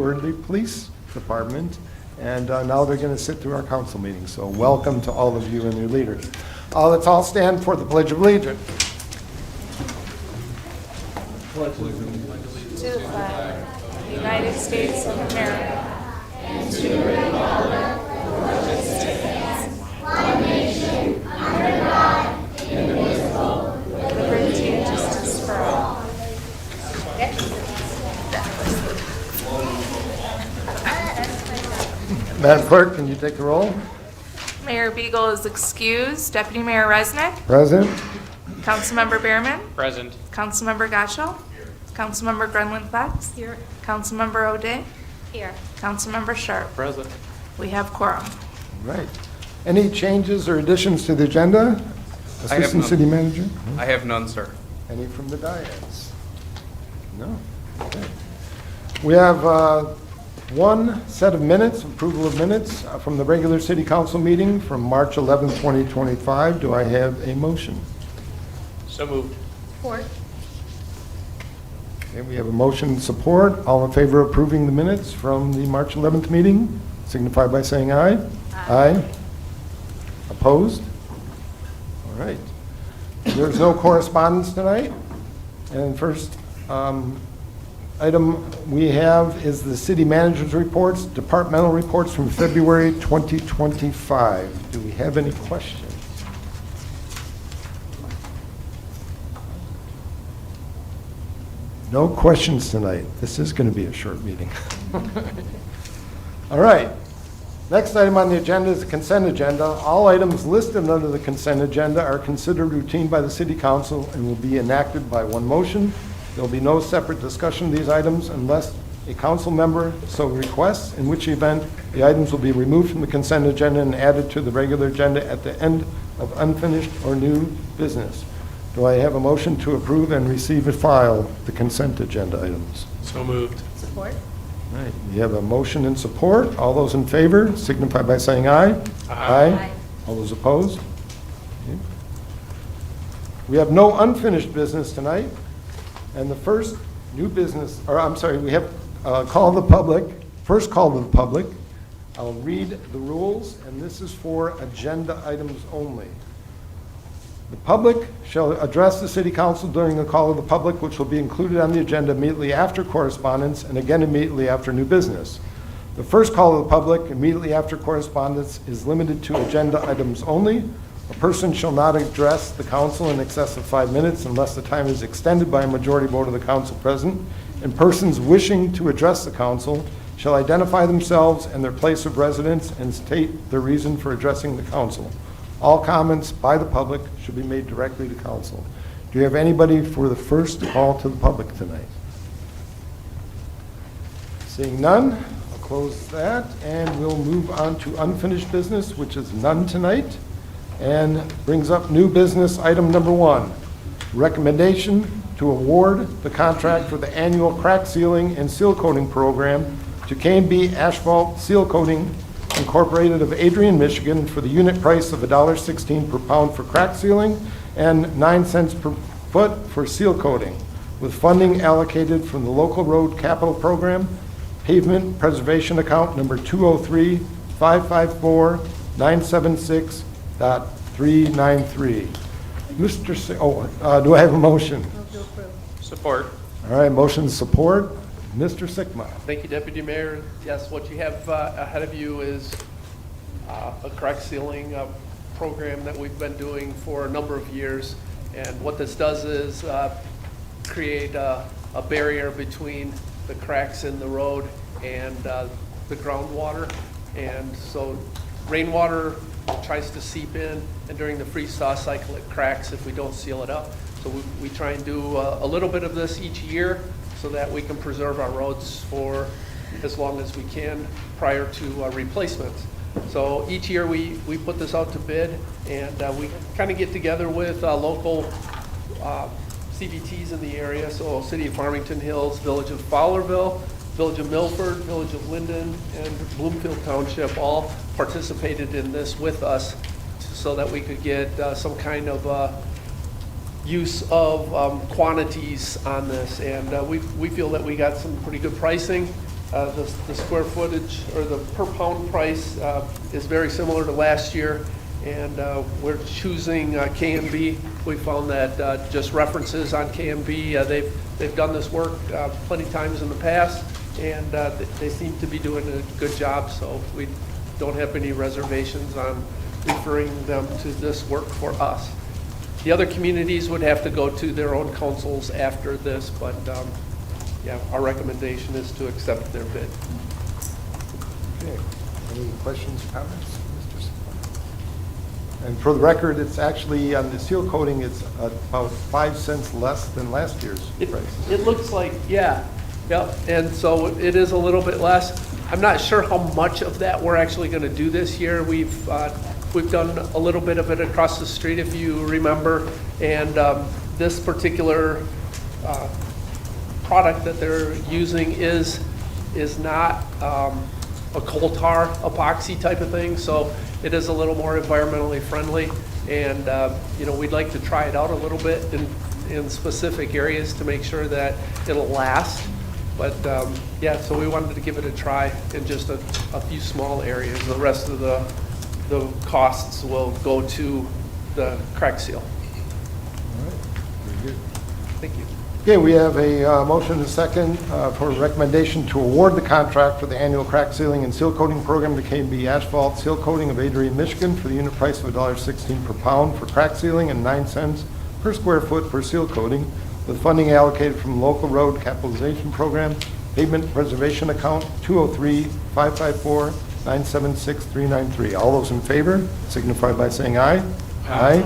Worthy Police Department, and now they're going to sit through our council meeting. So welcome to all of you and your leaders. Let's all stand for the Pledge of Allegiance. To the flag of the United States of America and to the republic for which it stands, one nation, under God, indivisible, with liberty and justice for all. Madam Clerk, can you take the roll? Mayor Beagle is excused. Deputy Mayor Resnick. Present. Councilmember Behrman. Present. Councilmember Gatchel. Councilmember Grenlund-Flex. Here. Councilmember O'Day. Here. Councilmember Sharp. Present. We have quorum. All right. Any changes or additions to the agenda? I have Assistant none. City Manager? I have none, sir. Any from the dais? No? Okay. We have one set of minutes, approval of minutes from the regular city council meeting from March 11, 2025. Do I have a motion? So moved. Support. Okay, we have a motion and support. All in favor of approving the minutes from the March 11th meeting, signify by saying aye. Aye. Opposed? All right. There's no correspondence tonight. And first item we have is the city manager's reports, departmental reports from February 2025. Do we have any questions? No questions tonight. This is going to be a short meeting. All right. Next item on the agenda is the consent agenda. All items listed under the consent agenda are considered routine by the city council and will be enacted by one motion. There will be no separate discussion of these items unless a council member so requests, in which event the items will be removed from the consent agenda and added to the regular agenda at the end of unfinished or new business. Do I have a motion to approve and receive and file the consent agenda items? So moved. Support. All right, we have a motion and support. All those in favor signify by saying aye. Aye. All those opposed? Okay. We have no unfinished business tonight. And the first new business, or I'm sorry, we have call the public, first call to the public. I'll read the rules, and this is for agenda items only. The public shall address the city council during the call of the public, which will be included on the agenda immediately after correspondence and again immediately after new business. The first call of the public immediately after correspondence is limited to agenda items only. A person shall not address the council in excess of 5 minutes unless the time is extended by a majority vote of the council present, and persons wishing to address the council shall identify themselves and their place of residence and state their reason for addressing the council. All comments by the public should be made directly to council. Do you have anybody for the first call to the public tonight? Seeing none, I'll close that, and we'll move on to unfinished business, which is none tonight, and brings up new business item number 1, recommendation to award the contract for the annual crack sealing and seal coating program to K&B Asphalt Seal Coating Incorporated of Adrian, Michigan, for the unit price of $1.16 per pound for crack sealing and 9 cents per foot for seal coating, with funding allocated from the local road capital program, pavement preservation account number 203-554-976.393. Do I have a motion? Support. All right, motion support. Mr. Sickma. Thank you, Deputy Mayor. Yes, what you have ahead of you is a crack sealing program that we've been doing for a number of years. And what this does is create a barrier between the cracks in the road and the groundwater. And so rainwater tries to seep in, and during the freeze-thaw cycle, it cracks if we don't seal it up. So we try and do a little bit of this each year, so that we can preserve our roads for as long as we can prior to replacement. So each year we put this out to bid, and we kind of get together with local CVTs in the area, so City of Farmington Hills, Village of Fowlerville, Village of Milford, Village of Linden, and Bloomfield Township all participated in this with us so that we could get some kind of use of quantities on this, and we feel that we got some pretty good pricing The square footage or the per pound price is very similar to last year, and we're choosing KMB. We found that just references on KMB, they've done this work plenty of times in the past, and they seem to be doing a good job, so we don't have any reservations on referring them to this work for us. The other communities would have to go to their own councils after this, but yeah, our recommendation is to accept their bid. Okay. Any questions, comments? Mr. Simon? And for the record, it's actually, on the seal coating, it's about 5 cents less than last year's price. It looks like, yeah, yep, and so it is a little bit less. I'm not sure how much of that we're actually going to do this year. We've done a little bit of it across the street, if you remember, and this particular product that they're using is not a coal tar epoxy type of thing, so it is a little more environmentally friendly, and we'd like to try it out a little bit in specific areas to make sure that it'll last. But yeah, so we wanted to give it a try in just a few small areas. The rest of the costs will go to the crack seal. All right. Very good. Thank you. Okay, we have a motion and a second for recommendation to award the contract for the annual crack sealing and seal coating program to KMB Asphalt Seal Coating of Adrian, Michigan for the unit price of $1.16 per pound for crack sealing and 9 cents per square foot for seal coating, with funding allocated from local road capitalization program, pavement preservation account 203-554-976-393. All those in favor signify by saying aye. Aye.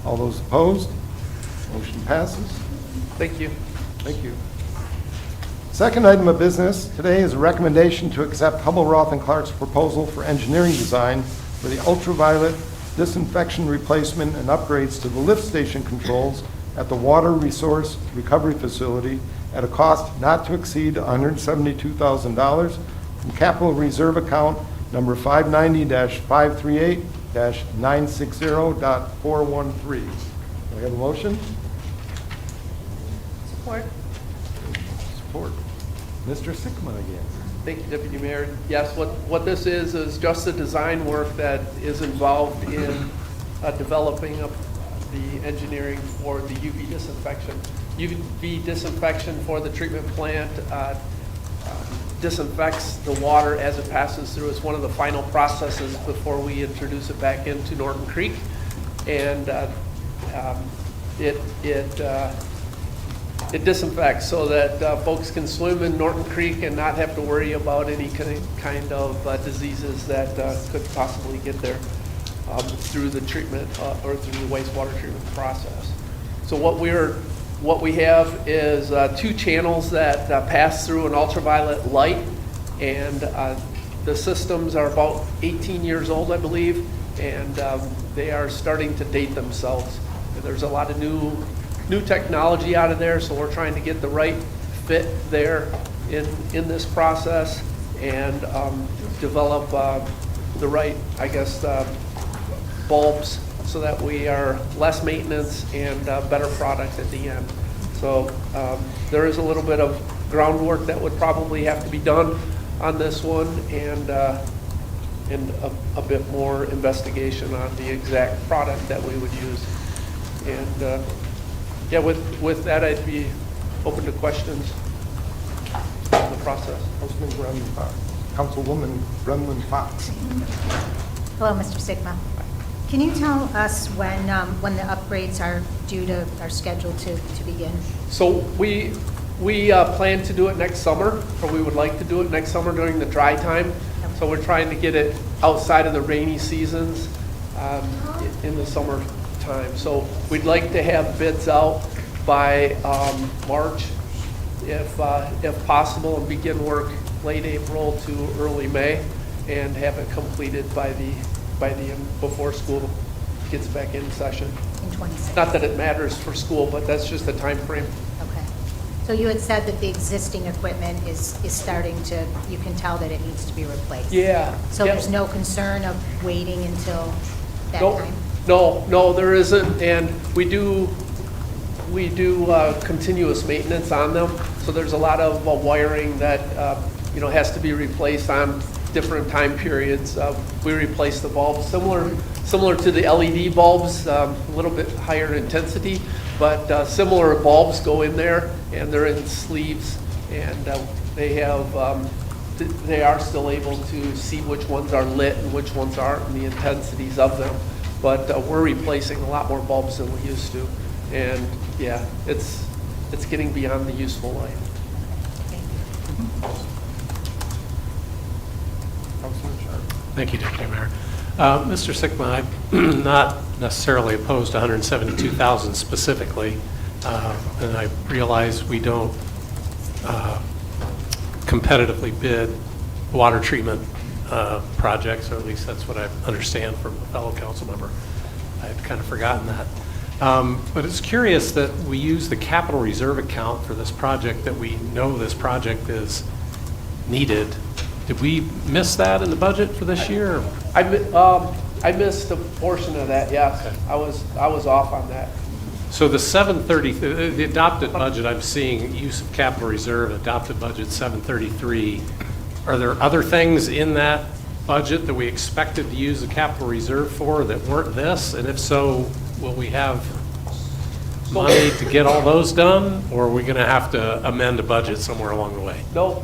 All those opposed? Motion passes. Thank you. Thank you. Second item of business today is a recommendation to accept Hubble, Roth & Clark's proposal for engineering design for the ultraviolet disinfection replacement and upgrades to the lift station controls at the Water Resource Recovery Facility at a cost not to exceed $172,000 from Capital Reserve Account number 590-538-960.413. Do I have a motion? Support. Support. Mr. Sickman again. Thank you, Deputy Mayor. Yes, what this is just the design work that is involved in developing the engineering for the UV disinfection. UV disinfection for the treatment plant disinfects the water as it passes through. It's one of the final processes before we introduce it back into Norton Creek, and it disinfects so that folks can swim in Norton Creek and not have to worry about any kind of diseases that could possibly get there through the treatment or through the wastewater treatment process. So what we have is 2 channels that pass through an ultraviolet light, and the systems are about 18 years old, I believe, and they are starting to date themselves. There's a lot of new technology out of there, so we're trying to get the right fit there in this process and develop the right, I guess, bulbs so that we are less maintenance and better product at the end. So there is a little bit of groundwork that would probably have to be done on this one, and a bit more investigation on the exact product that we would use. And yeah, with that, I'd be open to questions on the process. Councilwoman Brenlin Fox. Hello, Mr. Sigma. Can you tell us when the upgrades are scheduled to begin? So we plan to do it next summer, or we would like to do it next summer during the dry time. So we're trying to get it outside of the rainy seasons in the summer time. So we'd like to have bids out by March, if possible, and begin work late April to early May, and have it completed by the end, before school gets back in session. In 26? Not that it matters for school, but that's just the time frame. Okay. So you had said that the existing equipment is starting to, you can tell that it needs to be replaced? Yeah. So Yep. there's no concern of waiting until that No, time? no, there isn't, and we do continuous maintenance on them, so there's a lot of wiring that has to be replaced on different time periods. We replace the bulbs, similar to the LED bulbs, a little bit higher intensity, but similar bulbs go in there, and they're in sleeves, and they are still able to see which ones are lit and which ones aren't, and the intensities of them. But we're replacing a lot more bulbs than we used to, and yeah, it's getting beyond the useful life. Thank you, Deputy Mayor. Mr. Sickma, I'm not necessarily opposed to 172,000 specifically, and I realize we don't competitively bid water treatment projects, or at least that's what I understand from a fellow council member. I had kind of forgotten that. But it's curious that we use the capital reserve account for this project, that we know this project is needed. Did we miss that in the budget for this year? I missed a portion of that, yes. Okay. I was off on that. So the 730, the adopted budget, I'm seeing use of capital reserve, adopted budget 733. Are there other things in that budget that we expected to use the capital reserve for that weren't this? And if so, will we have money to get all those done? Or are we going to have to amend a budget somewhere along the way? No,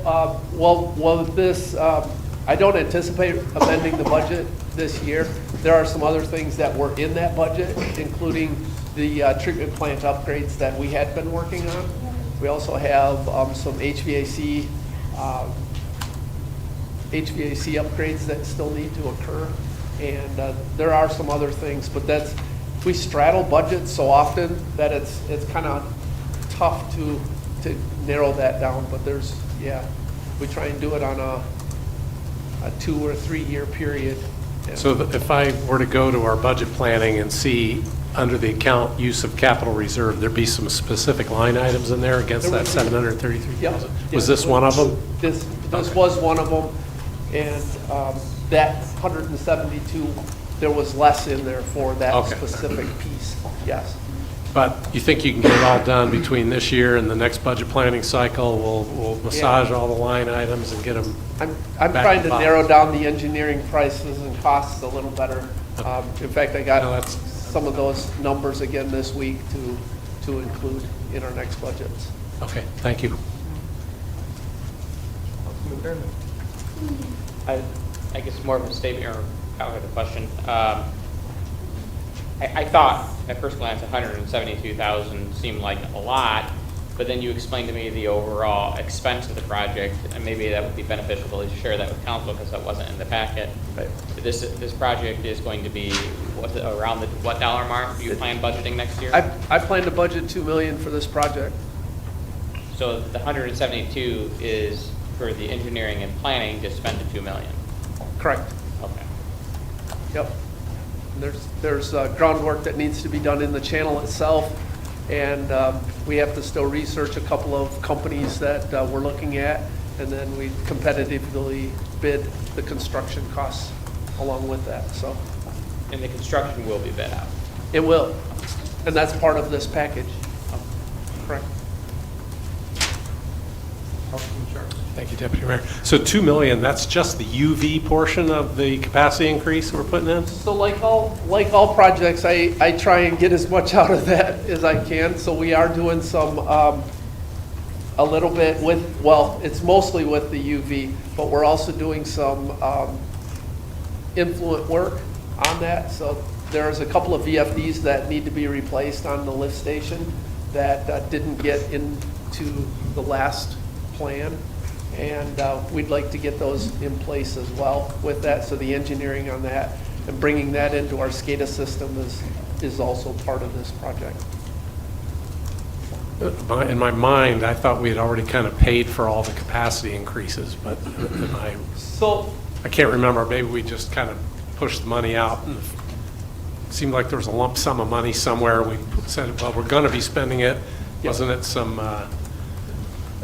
well, this, I don't anticipate amending the budget this year. There are some other things that were in that budget, including the treatment plant upgrades that we had been working on. We also have some HVAC upgrades that still need to occur. And there are some other things, but we straddle budgets so often that it's kind of tough to narrow that down. But we try and do it on a 2 or 3 year period. So if I were to go to our budget planning and see under the account use of capital reserve, there'd be some specific line items in there against that 733,000? Was this one of them? This was one of them. And that 172, there was less in there for that Okay. specific piece, yes. But you think you can get it all done between this year and the next budget planning cycle? We'll massage all the line items and get them. I'm Back trying to to box. narrow down the engineering prices and costs a little better. In fact, I No, got that's- some of those numbers again this week to include in our next budgets. Okay, thank you. I guess more of a statement or kind of a question. I thought at first glance 172,000 seemed like a lot, but then you explained to me the overall expense of the project, and maybe that would be beneficial to share that with council because that wasn't in the packet. Right. This project is going to be around what dollar mark do you plan budgeting next year? I plan to budget $2 million for this project. So the 172 is for the engineering and planning to spend the $2 million. Correct. Okay. Yep. There's groundwork that needs to be done in the channel itself, and we have to still research a couple of companies that we're looking at, and then we competitively bid the construction costs along with that. So And the construction will be bid out. it will, and that's part of this package. Correct. Thank you, Deputy Mayor. So 2 million, that's just the UV portion of the capacity increase we're putting in? So like all projects, I try and get as much out of that as I can. So we are doing some, a little bit with, well, it's mostly with the UV, but we're also doing some influent work on that. So there's a couple of VFDs that need to be replaced on the lift station that didn't get into the last plan. And we'd like to get those in place as well with that. So the engineering on that and bringing that into our SCADA system is also part of this project. In my mind, I thought we had already kind of paid for all the capacity increases, but So I can't remember. Maybe we just kind of pushed the money out. And it seemed like there was a lump sum of money somewhere. We said, well, we're going to be spending it. Wasn't it some,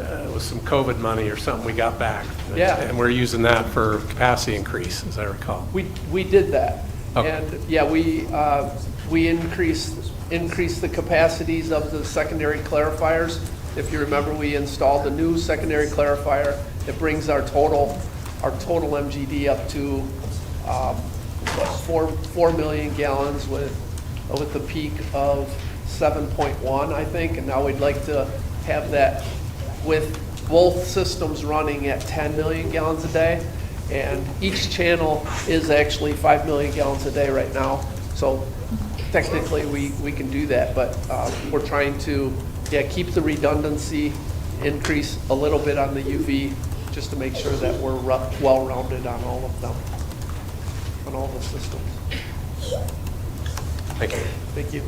it was some COVID money or something we got back? Yeah. And we're using that for capacity increase, as I recall. we did that. Okay. And yeah, we increased the capacities of the secondary clarifiers. If you remember, we installed a new secondary clarifier It brings our total MGD up to 4 million gallons with the peak of 7.1, I think. And now we'd like to have that with both systems running at 10 million gallons a day. And each channel is actually 5 million gallons a day right now. So technically, we can do that, but we're trying to, keep the redundancy, increase a little bit on the UV, just to make sure that we're well-rounded on all of them, on all the systems. Thank you. Thank you.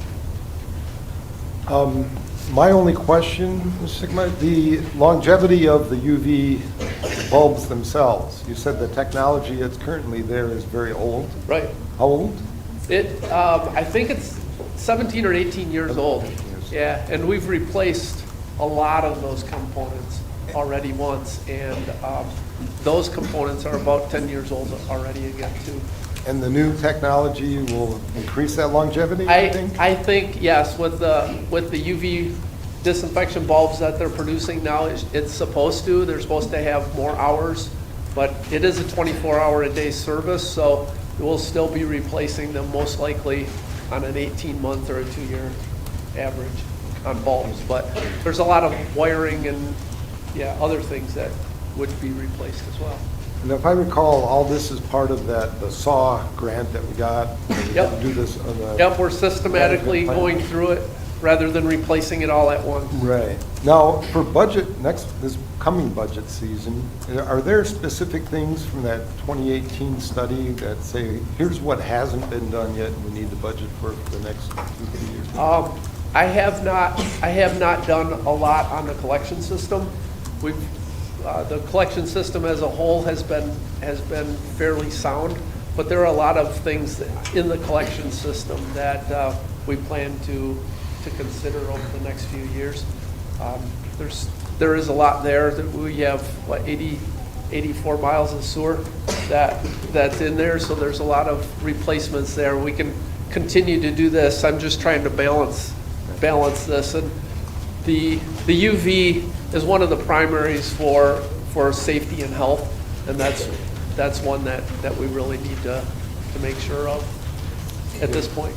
My only question, Mr. Sigma, the longevity of the UV bulbs themselves. You said the technology that's currently there is very old. Right. How old? I think it's 17 or 18 years old. Yeah, and we've replaced a lot of those components already once, and those components are about 10 years old already again, too. And the new technology will increase that longevity, you think? I think, yes, with the UV disinfection bulbs that they're producing now, it's supposed to. They're supposed to have more hours, but it is a 24-hour-a-day service, so we'll still be replacing them most likely on an 18-month or a 2-year average on bulbs. But there's a lot of wiring and, other things that would be replaced as well. And if I recall, all this is part of the SAW grant that we got. Yep. To do this on the. Yep, we're systematically Management plan. going through it rather than replacing it all at once. Right. Now, for this coming budget season, are there specific things from that 2018 study that say, here's what hasn't been done yet and we need to budget for the next 2-3 years? I have not done a lot on the collection system. The collection system as a whole has been fairly sound, but there are a lot of things in the collection system that we plan to consider over the next few years. There is a lot there. That we have 84 miles of sewer that's in there, so there's a lot of replacements there. We can continue to do this. I'm just trying to balance this, and the UV is one of the primaries for safety and health, and that's one that we really need to make sure of at this point.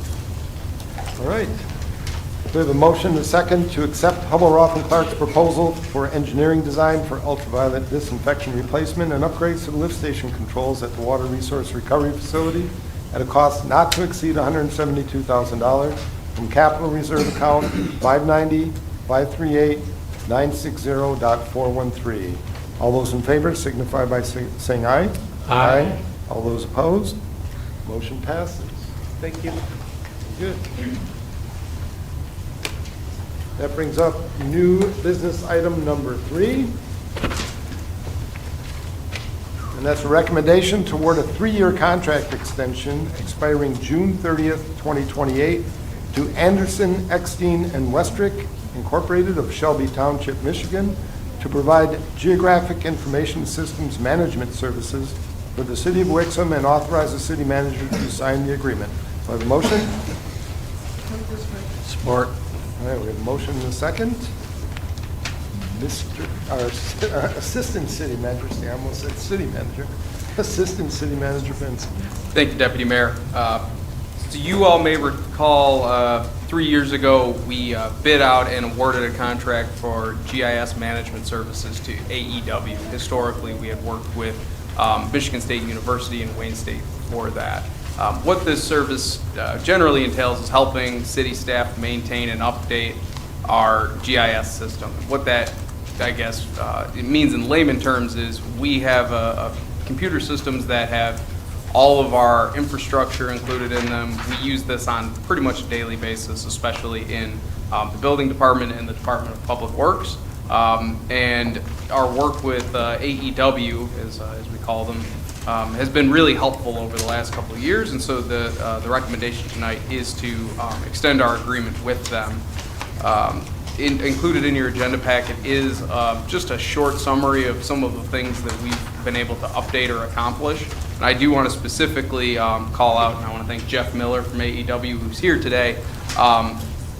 All right. We have a motion and a second to accept Hubbell Roth and Clark's proposal for engineering design for ultraviolet disinfection replacement and upgrades to the lift station controls at the Water Resource Recovery Facility at a cost not to exceed $172,000 from Capital Reserve Account 590-538-960.413. All those in favor signify by saying aye. Aye. All those opposed? Motion passes. Thank you. Good. That brings up new business item number 3. And that's a recommendation to award a 3-year contract extension expiring June 30th, 2028 to Anderson, Eckstein, and Westrick Incorporated of Shelby Township, Michigan, to provide geographic information systems management services for the city of Wixom and authorize the city manager to sign the agreement. Do I have a motion? Support. All right, we have a motion and a second. Our Assistant City Manager, I almost said City Manager, Assistant City Manager Benson. Thank you, Deputy Mayor. So you all may recall 3 years ago, we bid out and awarded a contract for GIS management services to AEW. Historically, we had worked with Michigan State University and Wayne State for that. What this service generally entails is helping city staff maintain and update our GIS system. What that, I guess, it means in layman terms is we have computer systems that have all of our infrastructure included in them. We use this on pretty much a daily basis, especially in the building department and the Department of Public Works. And our work with AEW, as we call them, has been really helpful over the last couple of years. And so the recommendation tonight is to extend our agreement with them. Included in your agenda packet is just a short summary of some of the things that we've been able to update or accomplish. And I do want to specifically call out, and I want to thank Jeff Miller from AEW, who's here today.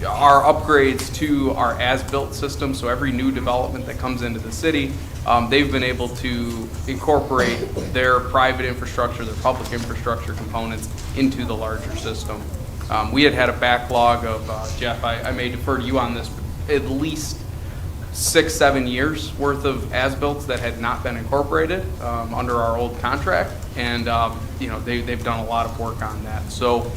our upgrades to our as-built system. So every new development that comes into the city, they've been able to incorporate their private infrastructure, their public infrastructure components into the larger system. We had a backlog of, Jeff, I may defer to you on this, but at least 6-7 years worth of as-built that had not been incorporated under our old contract, and they've done a lot of work on that. So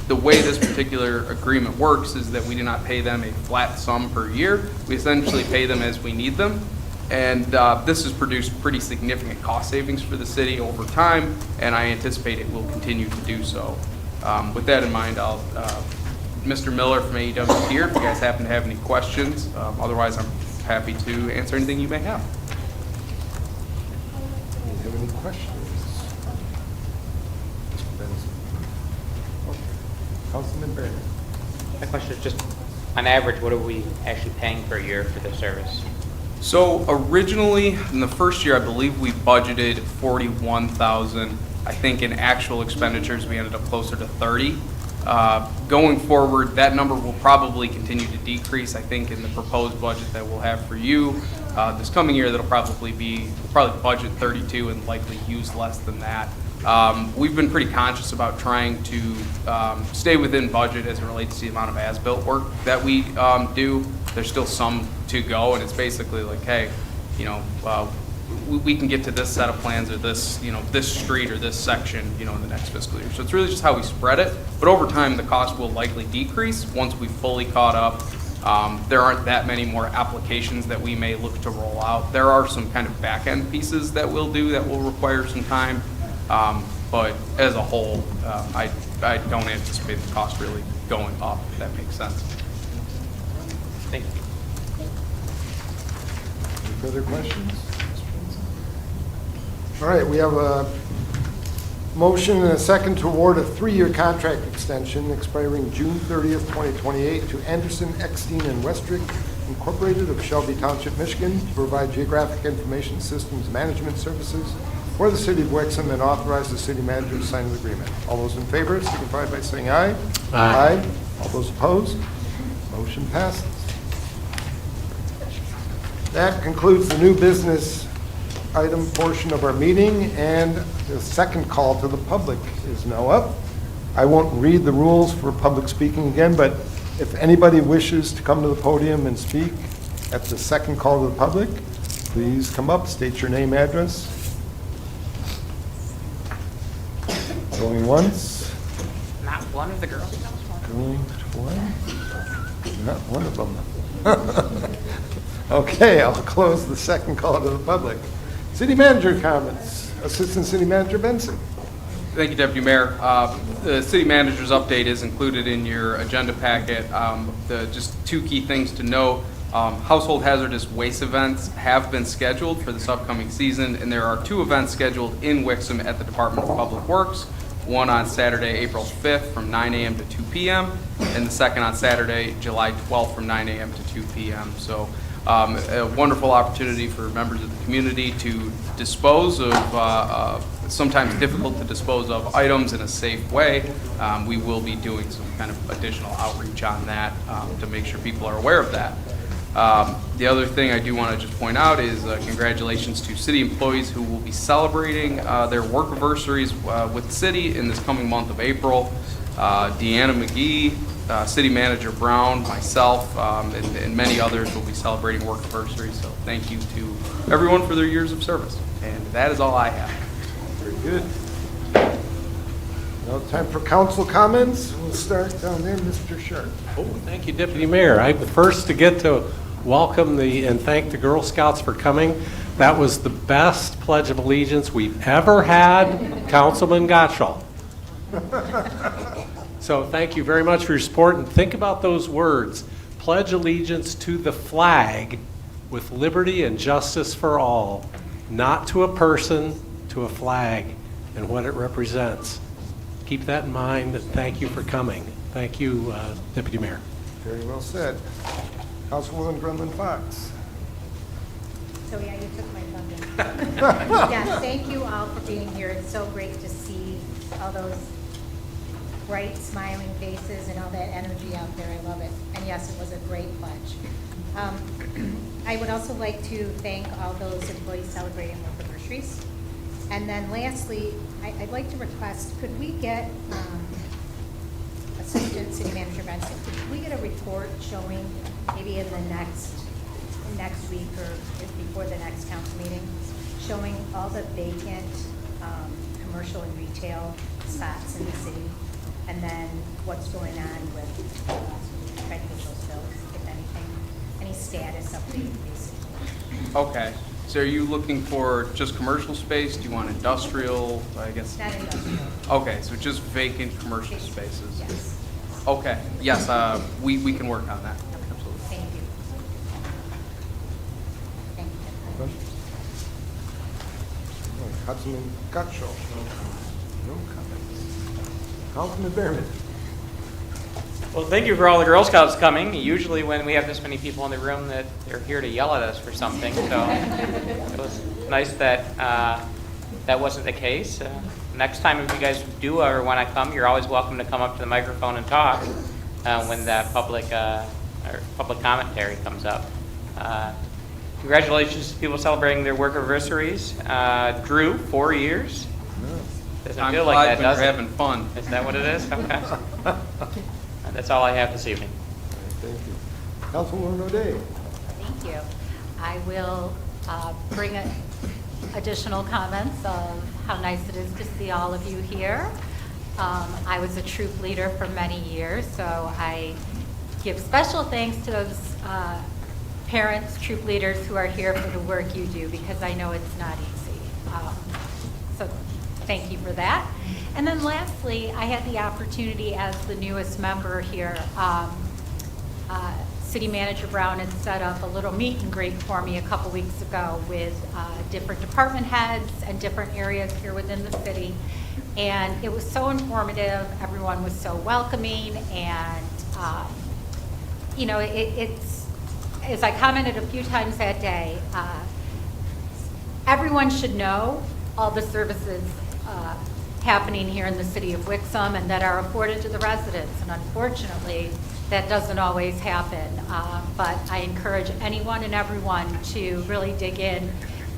the way this particular agreement works is that we do not pay them a flat sum per year. We essentially pay them as we need them, and this has produced pretty significant cost savings for the city over time, and I anticipate it will continue to do so. With that in mind, Mr. Miller from AEW is here if you guys happen to have any questions. Otherwise, I'm happy to answer anything you may have. Do you have any questions? Mr. Benson? Okay. Councilman Barron? My question is just, on average, what are we actually paying per year for this service? So originally, in the first year, I believe we budgeted $41,000. I think in actual expenditures, we ended up closer to 30. Going forward, that number will probably continue to decrease. I think in the proposed budget that we'll have for you this coming year, we'll probably budget 32 and likely use less than that. We've been pretty conscious about trying to stay within budget as it relates to the amount of as-built work that we do. There's still some to go, and it's basically like, hey, we can get to this set of plans or this, this street or this section, in the next fiscal year. So it's really just how we spread it. But over time, the cost will likely decrease once we've fully caught up. There aren't that many more applications that we may look to roll out. There are some kind of back-end pieces that we'll do that will require some time. But as a whole, I don't anticipate the cost really going up, if that makes sense. Thank you. Any further questions? All right, we have a motion and a second to award a 3-year contract extension expiring June 30th, 2028 to Anderson, Eckstein, and Westrick Incorporated of Shelby Township, Michigan, to provide geographic information systems management services for the city of Wexham, and authorize the city manager to sign the agreement. All those in favor signify by saying aye. Aye. All those opposed? Motion passes. That concludes the new business item portion of our meeting, and the second call to the public is now up. I won't read the rules for public speaking again, but if anybody wishes to come to the podium and speak at the second call to the public, please come up, state your name, address. Going once. Not one of the girls? Going twice. Not one of them. Okay, I'll close the second call to the public. City manager comments. Assistant City Manager Benson. Thank you, Deputy Mayor. The city manager's update is included in your agenda packet. Just 2 key things to note. Household hazardous waste events have been scheduled for this upcoming season, and there are 2 events scheduled in Wixom at the Department of Public Works. One on Saturday, April 5th from 9 a.m. to 2 p.m., and the second on Saturday, July 12th from 9 a.m. to 2 p.m. So a wonderful opportunity for members of the community to dispose of sometimes difficult to dispose of items in a safe way. We will be doing some kind of additional outreach on that to make sure people are aware of that. The other thing I do want to just point out is congratulations to city employees who will be celebrating their work anniversaries with the city in this coming month of April. Deanna McGee, City Manager Brown, myself, and many others will be celebrating work anniversaries. So thank you to everyone for their years of service. And that is all I have. Very good. Now time for council comments. We'll start down there, Mr. Sharp. Oh, thank you, Deputy Mayor. I'm the first to get to welcome and thank the Girl Scouts for coming. That was the best Pledge of Allegiance we've ever had, Councilman Gottschall. So thank you very much for your support, and think about those words. Pledge allegiance to the flag with liberty and justice for all, not to a person, to a flag and what it represents. Keep that in mind, and thank you for coming. Thank you, Deputy Mayor. Very well said. Councilwoman Grundlin Fox. So yeah, you took my thunder. Yes, thank you all for being here. It's so great to see all those bright, smiling faces and all that energy out there. I love it. And yes, it was a great pledge. I would also like to thank all those employees celebrating their anniversaries. And then lastly, I'd like to request, could we get Assistant City Manager Benson, could we get a report showing maybe in the next week or before the next council meeting, showing all the vacant commercial and retail spots in the city, and then what's going on with trying to get those filled, if anything, any status update, basically. Okay, so are you looking for just commercial space? Do you want industrial, I guess? Not industrial. Okay, so just vacant commercial spaces? Yes. Okay, yes, we can work on that, absolutely. Thank you. Thank you. Questions? Councilman Gutschall. No comments. Councilman Behrman. Well, thank you for all the Girl Scouts coming. Usually when we have this many people in the room, that they're here to yell at us for something, so it was nice that that wasn't the case. Next time, if you guys do ever want to come, you're always welcome to come up to the microphone and talk when that public commentary comes up. Congratulations to people celebrating their work anniversaries. Drew, 4 years. Doesn't I'm feel glad like that, when does you're it? having fun. Is that what it is? Okay. That's all I have this evening. Thank you. Councilwoman O'Day. Thank you. I will bring additional comments of how nice it is to see all of you here. I was a troop leader for many years, so I give special thanks to those parents, troop leaders who are here for the work you do, because I know it's not easy. So thank you for that. And then lastly, I had the opportunity as the newest member here, City Manager Brown had set up a little meet and greet for me a couple weeks ago with different department heads and different areas here within the city. And it was so informative. Everyone was so welcoming. And, you know, it's, as I commented a few times that day, everyone should know all the services happening here in the city of Wixom and that are afforded to the residents. And unfortunately, that doesn't always happen. But I encourage anyone and everyone to really dig in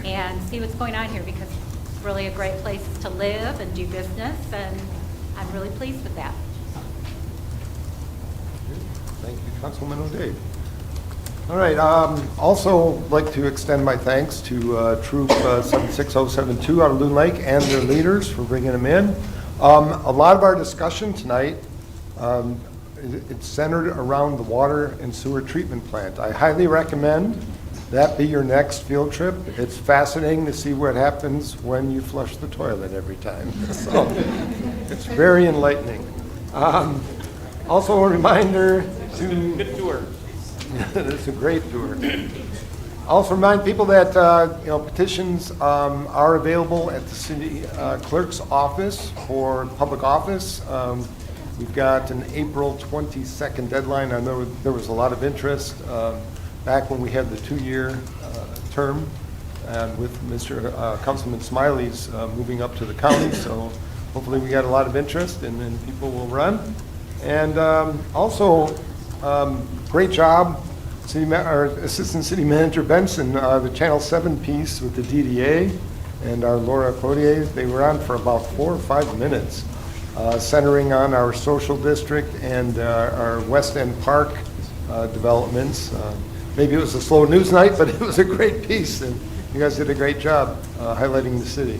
and see what's going on here, because it's really a great place to live and do business, and I'm really pleased with that. Thank you, Councilwoman O'Day. All right, also like to extend my thanks to Troop 76072 out of Loon Lake and their leaders for bringing them in. A lot of our discussion tonight, it's centered around the water and sewer treatment plant. I highly recommend that be your next field trip. It's fascinating to see what happens when you flush the toilet every time. So it's very enlightening. Also a reminder to... Good tour. It's a great tour. Also remind people that petitions are available at the city clerk's office for public office. We've got an April 22nd deadline. I know there was a lot of interest back when we had the 2-year term, and with Mr. Councilman Smiley's moving up to the county. So hopefully we got a lot of interest, and then people will run. And also, great job, Assistant City Manager Benson, the Channel 7 piece with the DDA and our Laura Codier. They were on for about 4 or 5 minutes, centering on our social district and our West End Park developments. Maybe it was a slow news night, but it was a great piece, and you guys did a great job highlighting the city.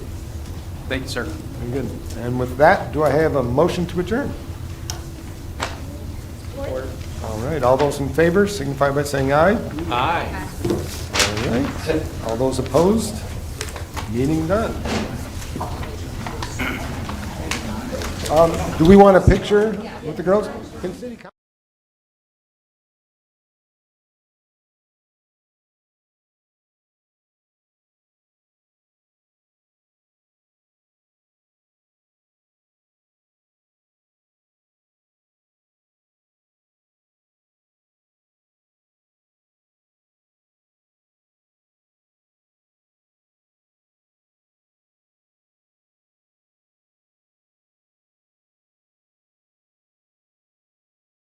Thank you, sir. Very good. And with that, do I have a motion to adjourn? All right, all those in favor signify by saying aye. Aye. All right, all those opposed? Meeting done. Do we want a picture with the girls? Can city